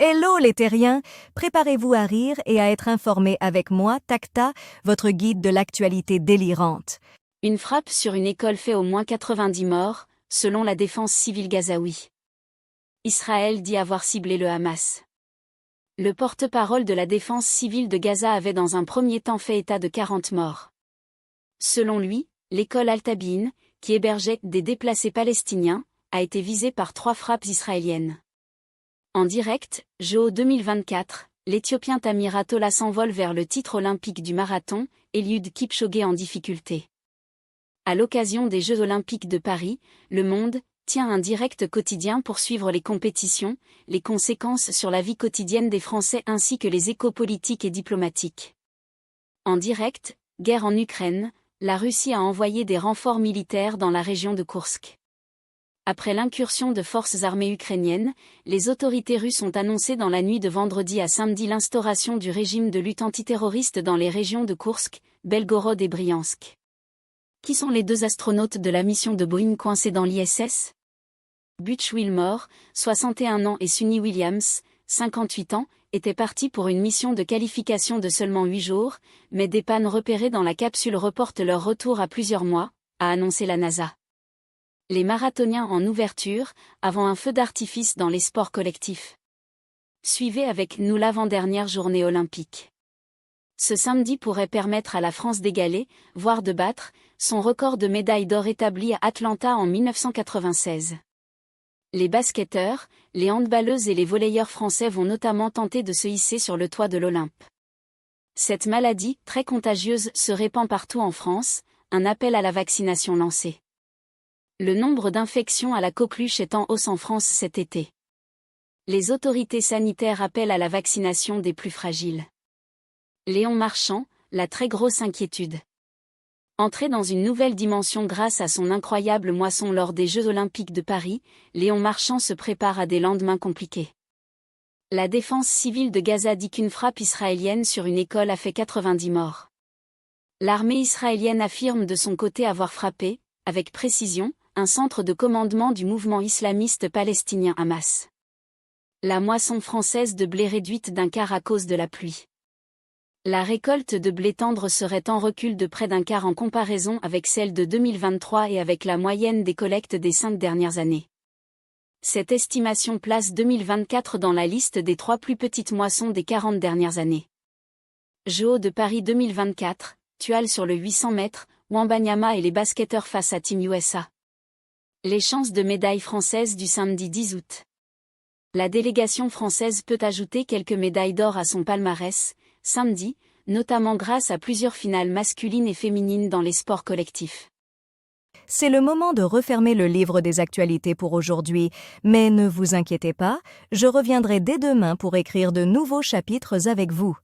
Hello les terriens, préparez-vous à rire et à être informés avec moi, Takta, votre guide de l'actualité délirante. Une frappe sur une école fait au moins 90 morts, selon la défense civile gazaoui. Israël dit avoir ciblé le Hamas. Le porte-parole de la défense civile de Gaza avait dans un premier temps fait état de 40 morts. Selon lui, l'école Al-Tabin, qui hébergeait des déplacés palestiniens, a été visée par 3 frappes israéliennes. En direct, JO 2024, l'Éthiopien Tamira Tola s'envole vers le titre olympique du marathon, Eliud Kipchoge en difficulté. À l'occasion des Jeux olympiques de Paris, Le Monde tient un direct quotidien pour suivre les compétitions, les conséquences sur la vie quotidienne des Français ainsi que les échos politiques et diplomatiques. En direct, guerre en Ukraine, la Russie a envoyé des renforts militaires dans la région de Koursk. Après l'incursion de forces armées ukrainiennes, les autorités russes ont annoncé dans la nuit de vendredi à samedi l'instauration du régime de lutte antiterroriste dans les régions de Koursk, Belgorod et Briansk. Qui sont les 2 astronautes de la mission de Boeing coincés dans l'ISS? Butch Wilmore, 61 ans et Sunny Williams, 58 ans, étaient partis pour une mission de qualification de seulement 8 jours, mais des pannes repérées dans la capsule reportent leur retour à plusieurs mois, a annoncé la NASA. Les marathoniens en ouverture, avant un feu d'artifice dans les sports collectifs. Suivez avec nous l'avant-dernière journée olympique. Ce samedi pourrait permettre à la France d'égaler, voire de battre, son record de médailles d'or établi à Atlanta en 1996. Les basketteurs, les handballeuses et les volleyeurs français vont notamment tenter de se hisser sur le toit de l'Olympe. Cette maladie, très contagieuse, se répand partout en France, un appel à la vaccination lancé. Le nombre d'infections à la coqueluche est en hausse en France cet été. Les autorités sanitaires appellent à la vaccination des plus fragiles. Léon Marchand, la très grosse inquiétude. Entré dans une nouvelle dimension grâce à son incroyable moisson lors des Jeux olympiques de Paris, Léon Marchand se prépare à des lendemains compliqués. La défense civile de Gaza dit qu'une frappe israélienne sur une école a fait 90 morts. L'armée israélienne affirme de son côté avoir frappé, avec précision, un centre de commandement du mouvement islamiste palestinien Hamas. La moisson française de blé réduite d'un quart à cause de la pluie. La récolte de blé tendre serait en recul de près d'un quart en comparaison avec celle de 2023 et avec la moyenne des collectes des 5 dernières années. Cette estimation place 2024 dans la liste des 3 plus petites moissons des 40 dernières années. JO de Paris 2024, Tual sur le 800 mètres, Wembanyama et les basketteurs face à Team USA. Les chances de médaille française du samedi 10 août. La délégation française peut ajouter quelques médailles d'or à son palmarès, samedi, notamment grâce à plusieurs finales masculines et féminines dans les sports collectifs. C'est le moment de refermer le livre des actualités pour aujourd'hui, mais ne vous inquiétez pas, je reviendrai dès demain pour écrire de nouveaux chapitres avec vous.